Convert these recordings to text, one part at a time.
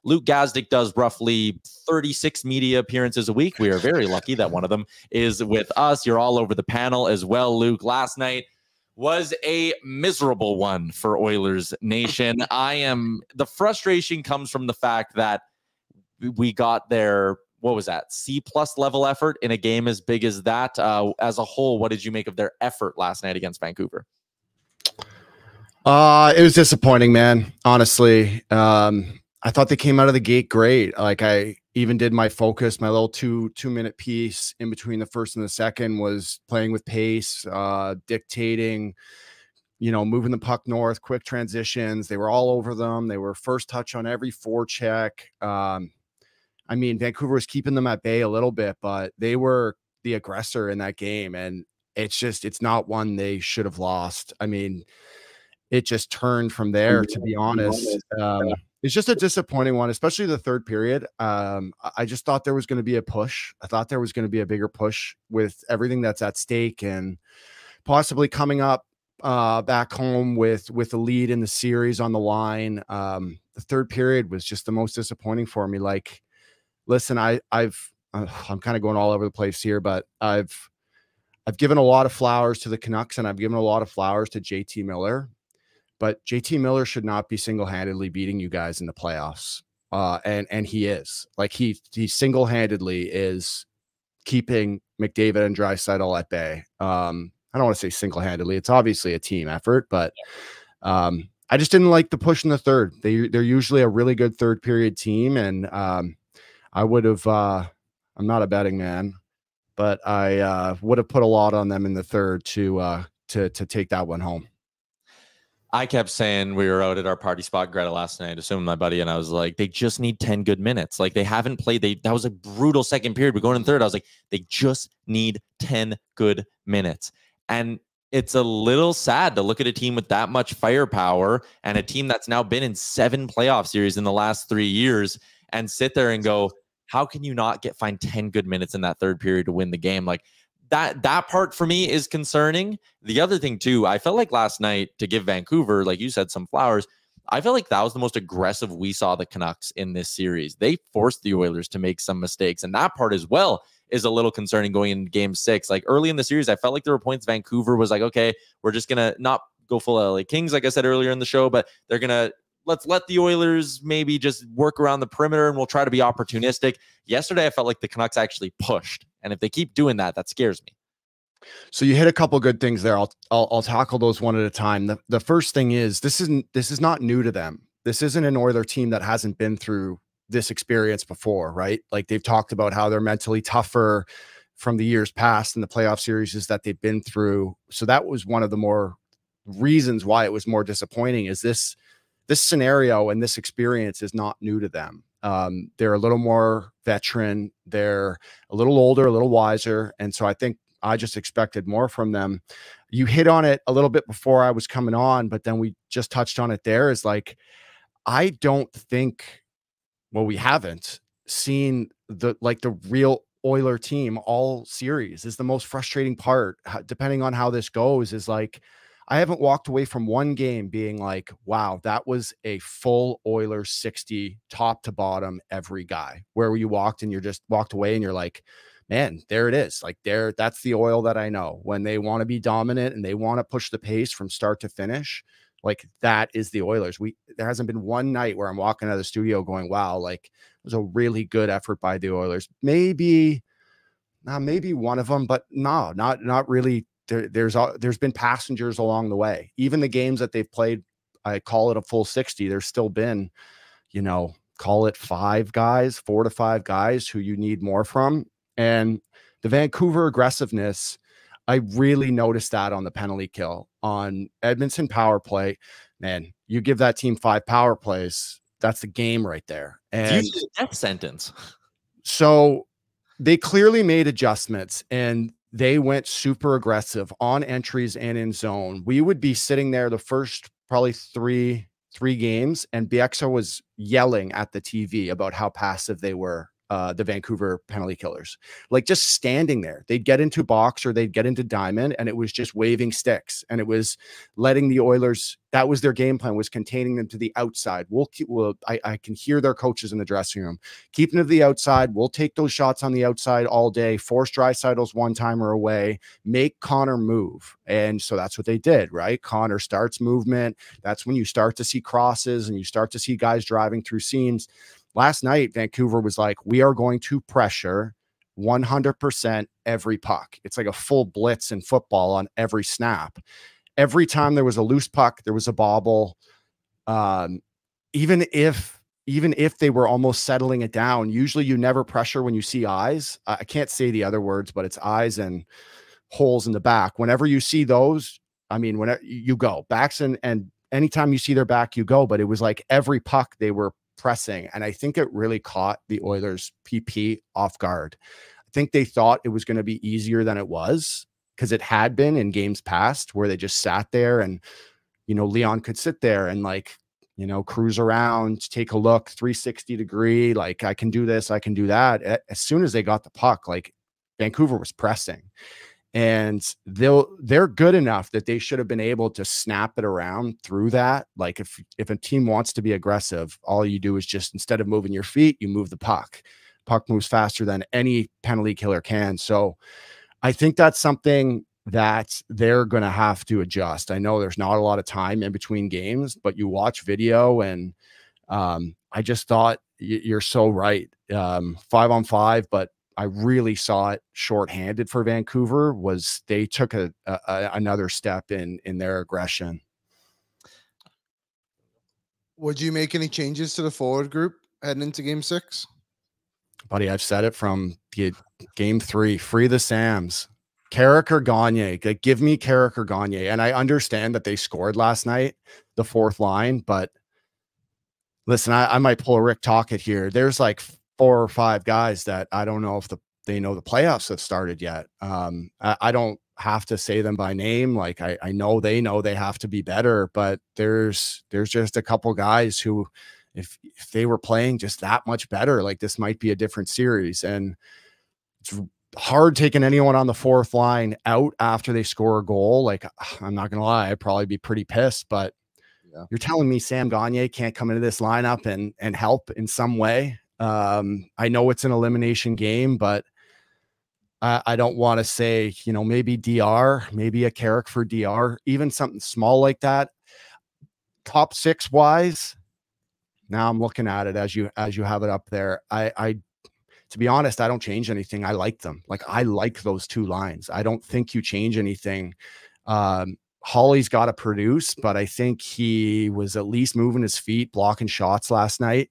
Luke Gazdic does roughly 36 media appearances a week. We are very lucky that one of them is with us. You're all over the panel as well, Luke. Last night was a miserable one for Oilers Nation. The frustration comes from the fact that we got their, what was that, C-plus level effort in a game as big as that. As a whole, what did you make of their effort last night against Vancouver? It was disappointing, man. Honestly, I thought they came out of the gate great. Like, I even did my focus, my little two-minute piece in between the first and the second was playing with pace, dictating, moving the puck north, quick transitions. They were all over them. They were first touch on every forecheck. I mean, Vancouver was keeping them at bay a little bit, but they were the aggressor in that game. And it's not one they should have lost. I mean, it just turned from there, to be honest. It's just a disappointing one, especially the third period. I just thought there was going to be a push. I thought there was going to be a bigger push with everything that's at stake and possibly coming up back home with a lead in the series on the line. The third period was just the most disappointing for me. Like, listen, I'm kind of going all over the place here, but I've given a lot of flowers to the Canucks and I've given a lot of flowers to JT Miller. But JT Miller should not be single-handedly beating you guys in the playoffs. And he is. Like, he single-handedly is keeping McDavid and Draisaitl at bay. I don't want to say single-handedly. It's obviously a team effort, but I just didn't like the push in the third. They're usually a really good third period team. And I would have, I'm not a betting man, but I would have put a lot on them in the third to take that one home. I kept saying, we were out at our party spot, Greta, last night, assuming my buddy, and I was like, they just need 10 good minutes. Like, they haven't played. That was a brutal second period. We're going in third. I was like, they just need 10 good minutes. And it's a little sad to look at a team with that much firepower and a team that's now been in 7 playoff series in the last 3 years and sit there and go, how can you not find 10 good minutes in that third period to win the game? Like, that part for me is concerning. The other thing too, I felt like last night, to give Vancouver, like you said, some flowers, I felt like that was the most aggressive we saw the Canucks in this series. They forced the Oilers to make some mistakes, and that part as well is a little concerning going into game 6. Like, early in the series, I felt like there were points Vancouver was like, okay, we're just gonna not go full LA Kings, like I said earlier in the show, but they're gonna let's let the Oilers maybe just work around the perimeter and we'll try to be opportunistic. Yesterday, I felt like the Canucks actually pushed. And if they keep doing that, that scares me. So you hit a couple good things there. I'll tackle those one at a time. The first thing is, this is not new to them. This isn't an Oiler team that hasn't been through this experience before, right? Like, they've talked about how they're mentally tougher from the years past in the playoff series that they've been through. So that was one of the more reasons why it was more disappointing, is this scenario and this experience is not new to them. They're a little more veteran. They're a little older, a little wiser. And so I think I just expected more from them. You hit on it a little bit before I was coming on, but then we just touched on it there, is like, I don't think, well, we haven't seen the real Oiler team all series. Is the most frustrating part, depending on how this goes, is like, I haven't walked away from one game being like, wow, that was a full Oilers 60 top to bottom, every guy, where you walked and you're just walked away and you're like, man, there it is. Like, that's the Oil that I know. When they want to be dominant and they want to push the pace from start to finish, like, that is the Oilers. There hasn't been one night where I'm walking out of the studio going, wow, like, it was a really good effort by the Oilers. Maybe one of them, but no, not really. There's been passengers along the way. Even the games that they've played, I call it a full 60. There's still been, call it 4 to 5 guys who you need more from. And the Vancouver aggressiveness, I really noticed that on the penalty kill on Edmonton power play. Man, you give that team 5 power plays, that's the game right there. And it's a death sentence. So they clearly made adjustments and they went super aggressive on entries and in zone. We would be sitting there the first probably three games, and Bieksa was yelling at the TV about how passive they were the Vancouver penalty killers. Like just standing there, they'd get into box or they'd get into diamond, and it was just waving sticks, and it was letting the Oilers. That was their game plan, was containing them to the outside. I can hear their coaches in the dressing room, keep them to the outside. We'll take those shots on the outside all day, force Draisaitl's one-timer away, make Connor move. And so that's what they did, right? Connor starts movement. That's when you start to see crosses and you start to see guys driving through seams. Last night, Vancouver was like, we are going to pressure 100% every puck. It's like a full blitz in football on every snap. Every time there was a loose puck, there was a bobble. Even if they were almost settling it down, usually you never pressure when you see eyes. I can't say the other words, but it's eyes and holes in the back. Whenever you see those, I mean, whenever you go backs and anytime you see their back, you go. But it was like every puck they were pressing, and I think it really caught the Oilers PP off guard. I think they thought it was going to be easier than it was, because it had been in games past where they just sat there and, you know, Leon could sit there and like, you know, cruise around, take a look, 360 degree, like I can do this, I can do that. As soon as they got the puck, like Vancouver was pressing. And they're good enough that they should have been able to snap it around through that. Like if a team wants to be aggressive, all you do is just, instead of moving your feet, you move the puck. Puck moves faster than any penalty killer can. So I think that's something that they're going to have to adjust. I know there's not a lot of time in between games, but you watch video, and I just thought you're so right. 5-on-5, but I really saw it shorthanded for Vancouver. Was they took another step in their aggression. Would you make any changes to the forward group heading into game 6? Buddy, I've said it from game 3, free the Sams. Carrick or Gagne, like, give me Carrick or Gagne. And I understand that they scored last night, the fourth line, but listen, I might pull a Rick Tocchet here. There's like 4 or 5 guys that I don't know if they know the playoffs have started yet. I don't have to say them by name. Like I know they have to be better, but there's just a couple guys who, if they were playing just that much better, like this might be a different series. And it's hard taking anyone on the fourth line out after they score a goal. Like, I'm not gonna lie, I'd probably be pretty pissed, but yeah. You're telling me Sam Gagner can't come into this lineup and help in some way? I know it's an elimination game, but I don't want to say, you know, maybe DR, maybe a Carrick for DR, even something small like that. Top 6 wise, now I'm looking at it as you have it up there. To be honest, I don't change anything. I like them. Like, I like those 2 lines. I don't think you change anything. Holly's got to produce, but I think he was at least moving his feet, blocking shots last night.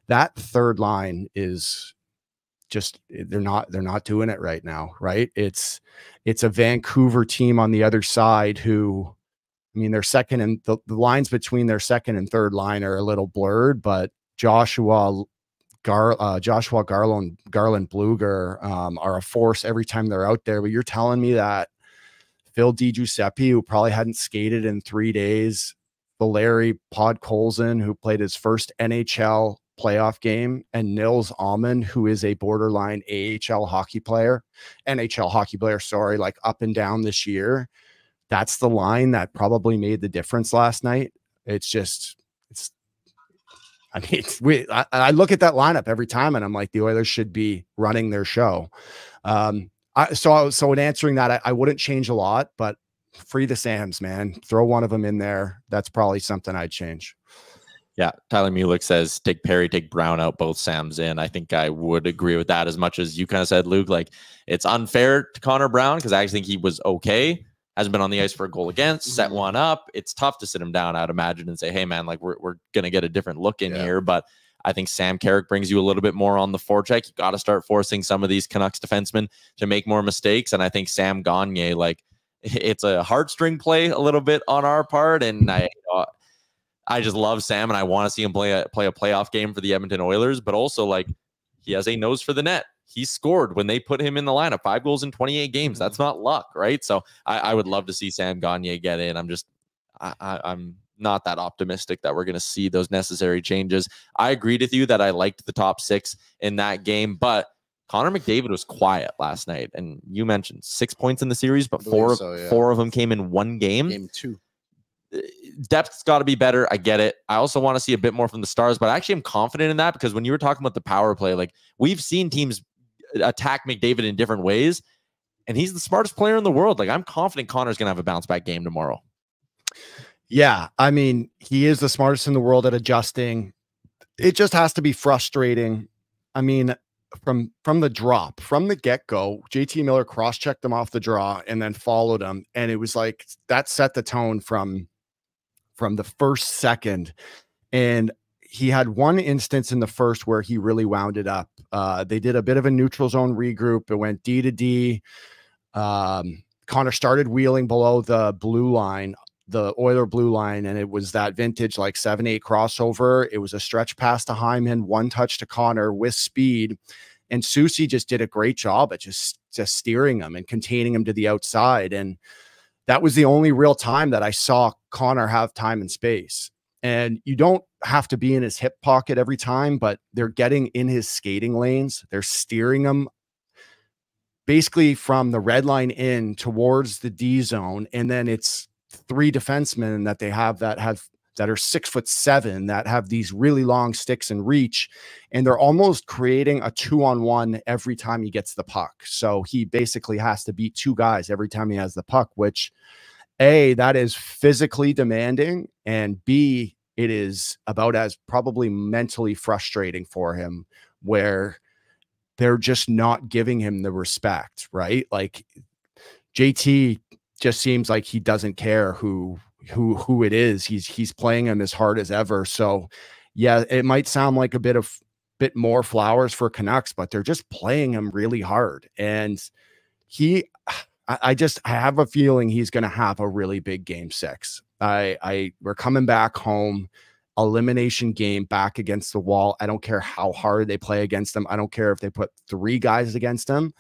That third line is just, they're not doing it right now, right? It's a Vancouver team on the other side who, I mean, their second and the lines between their second and third line are a little blurred, but Joshua Garland Bluger are a force every time they're out there. But you're telling me that Phil DiGiuseppe, who probably hadn't skated in 3 days, Valeri Podkolzin, who played his first NHL playoff game, and Nils Almond, who is a borderline NHL hockey player, sorry, like up and down this year. That's the line that probably made the difference last night. I mean, I look at that lineup every time and I'm like, the Oilers should be running their show. So in answering that, I wouldn't change a lot, but free the Sams, man. Throw one of them in there. That's probably something I'd change. Yeah, Tyler Mulick says take Perry, take Brown out, both Sams in. I think I would agree with that, as much as you kind of said, Luke. Like, it's unfair to Connor Brown because I actually think he was okay. Hasn't been on the ice for a goal against, set one up. It's tough to sit him down, I'd imagine, and say, hey, man, like we're going to get a different look in here. But I think Sam Carrick brings you a little bit more on the forecheck. You got to start forcing some of these Canucks defensemen to make more mistakes. And I think Sam Gagner, like, it's a heartstring play a little bit on our part. And I just love Sam, and I want to see him play a playoff game for the Edmonton Oilers. But also, like, he has a nose for the net. He scored when they put him in the lineup, 5 goals in 28 games. That's not luck, right? So I would love to see Sam Gagner get in. I'm not that optimistic that we're going to see those necessary changes. I agreed with you that I liked the top 6 in that game, but Connor McDavid was quiet last night. And you mentioned 6 points in the series, but four of them came in one game. Game 2. Depth's got to be better. I get it. I also want to see a bit more from the Stars, but I actually am confident in that because when you were talking about the power play, like we've seen teams attack McDavid in different ways, and he's the smartest player in the world. Like I'm confident Connor's going to have a bounce back game tomorrow. Yeah, I mean, he is the smartest in the world at adjusting. It just has to be frustrating. I mean, from the drop, from the get-go, JT Miller cross-checked him off the draw and then followed him. And it was like that set the tone from the first second. And he had one instance in the first where he really wound it up. They did a bit of a neutral zone regroup. It went D to D. Connor started wheeling below the blue line, the Oiler blue line, and it was that vintage like 7-8 crossover. It was a stretch pass to Hyman, one touch to Connor with speed, and Susie just did a great job at just steering him and containing him to the outside. And that was the only real time that I saw Connor have time and space. And you don't have to be in his hip pocket every time, but they're getting in his skating lanes. They're steering him basically from the red line in towards the D zone, and then it's 3 defensemen that they have that are 6'7" that have these really long sticks and reach, and they're almost creating a 2-on-1 every time he gets the puck. So he basically has to beat 2 guys every time he has the puck, which A, that is physically demanding, and B, it is about as probably mentally frustrating for him, where they're just not giving him the respect, right? Like JT just seems like he doesn't care who it is. He's playing him as hard as ever. So yeah, it might sound like a bit more flowers for Canucks, but they're just playing him really hard. And I have a feeling he's going to have a really big game 6. We're coming back home, elimination game back against the wall. I don't care how hard they play against them. I don't care if they put 3 guys against him.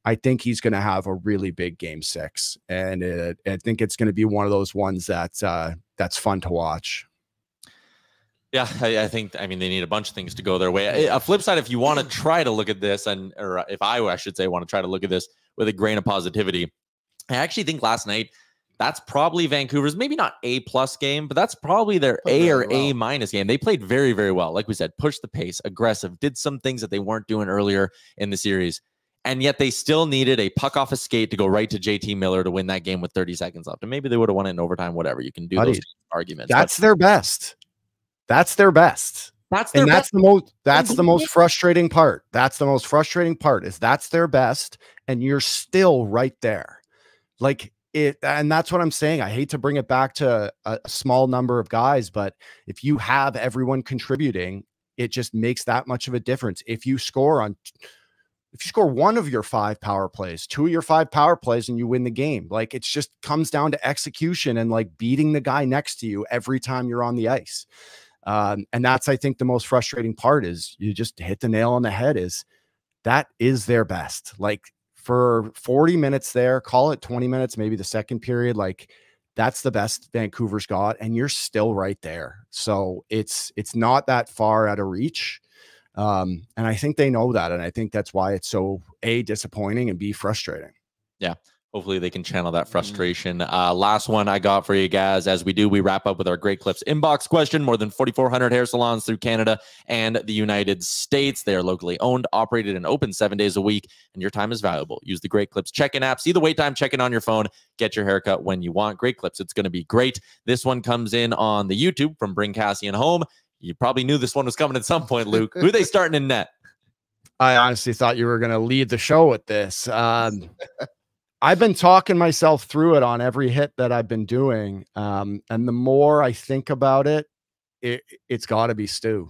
I think he's going to have a really big game 6, and I think it's going to be one of those ones that's fun to watch. Yeah, I think, I mean, they need a bunch of things to go their way. A flip side, if you want to try to look at this, or if I should say, want to try to look at this with a grain of positivity, I actually think last night, that's probably Vancouver's, maybe not A+ game, but that's probably their A or A- game. They played very, very well. Like we said, pushed the pace, aggressive, did some things that they weren't doing earlier in the series. And yet they still needed a puck off a skate to go right to JT Miller to win that game with 30 seconds left. And maybe they would have won it in overtime, whatever. You can do those arguments. That's their best. That's their best. That's the most frustrating part. That's the most frustrating part is that's their best. And you're still right there. Like it. And that's what I'm saying. I hate to bring it back to a small number of guys, but if you have everyone contributing, it just makes that much of a difference. If you score 1 of your 5 power plays, 2 of your 5 power plays, and you win the game, like it just comes down to execution and like beating the guy next to you every time you're on the ice. And that's, I think, the most frustrating part is you just hit the nail on the head is that is their best. Like for 40 minutes there, call it 20 minutes, maybe the second period, like that's the best Vancouver's got. And you're still right there. So it's not that far out of reach. And I think they know that. And I think that's why it's so A, disappointing, and B, frustrating. Yeah. Hopefully they can channel that frustration. Last one I got for you guys. As we do, we wrap up with our Great Clips inbox question. More than 4,400 hair salons through Canada and the United States. They are locally owned, operated, and open 7 days a week. And your time is valuable. Use the Great Clips check-in app. See the wait time, check in on your phone. Get your haircut when you want. Great Clips. It's going to be great. This one comes in on the YouTube from Bring Cassian Home. You probably knew this one was coming at some point, Luke. Who are they starting in net? I honestly thought you were going to lead the show with this. I've been talking myself through it on every hit that I've been doing. And the more I think about it, it's got to be Stu.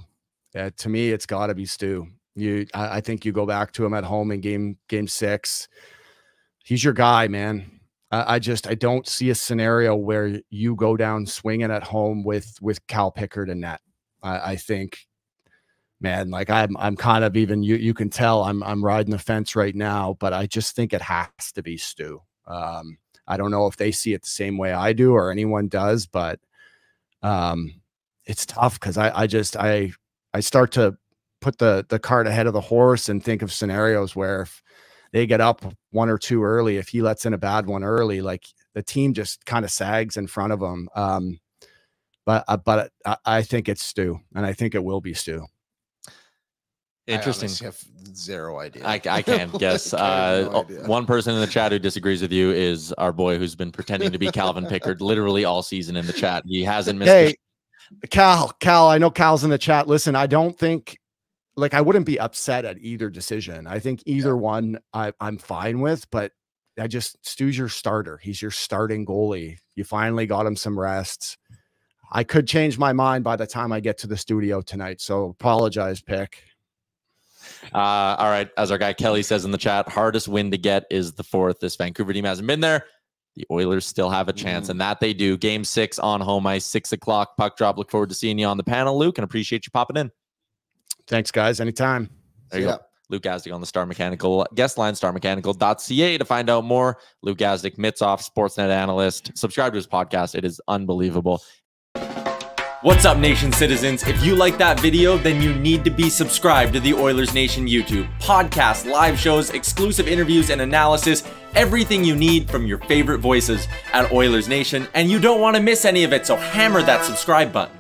To me, it's got to be Stu. I think you go back to him at home in game 6. He's your guy, man. I don't see a scenario where you go down swinging at home with Cal Pickard and net. I think, man, like I'm kind of even, you can tell I'm riding the fence right now, but I just think it has to be Stu. I don't know if they see it the same way I do or anyone does, but It's tough because I start to put the cart ahead of the horse and think of scenarios where if they get up 1 or 2 early, if he lets in a bad one early, like the team just kind of sags in front of him. But I think it's Stu, and I think it will be Stu. Interesting. I have zero idea. I can't guess. No idea. One person in the chat who disagrees with you is our boy who's been pretending to be Calvin Pickard literally all season in the chat. He hasn't missed. Hey, Cal, I know Cal's in the chat. Listen, I don't think, like, I wouldn't be upset at either decision. I think either one I'm fine with, but Stu's your starter. He's your starting goalie. You finally got him some rest. I could change my mind by the time I get to the studio tonight. So apologize, Pick. All right. As our guy Kelly says in the chat, hardest win to get is the 4th. This Vancouver team hasn't been there. The Oilers still have a chance, and that they do. Game 6 on home ice, 6 o'clock puck drop. Look forward to seeing you on the panel, Luke, and appreciate you popping in. Thanks, guys. Anytime. There you go. Luke Gazdic on the Star Mechanical guest line, starmechanical.ca to find out more. Luke Gazdic, Mitsoff, Sportsnet analyst. Subscribe to his podcast. It is unbelievable. What's up, Nation citizens? If you like that video, then you need to be subscribed to the Oilers Nation YouTube. Podcasts, live shows, exclusive interviews, and analysis. Everything you need from your favorite voices at Oilers Nation. And you don't want to miss any of it, so hammer that subscribe button.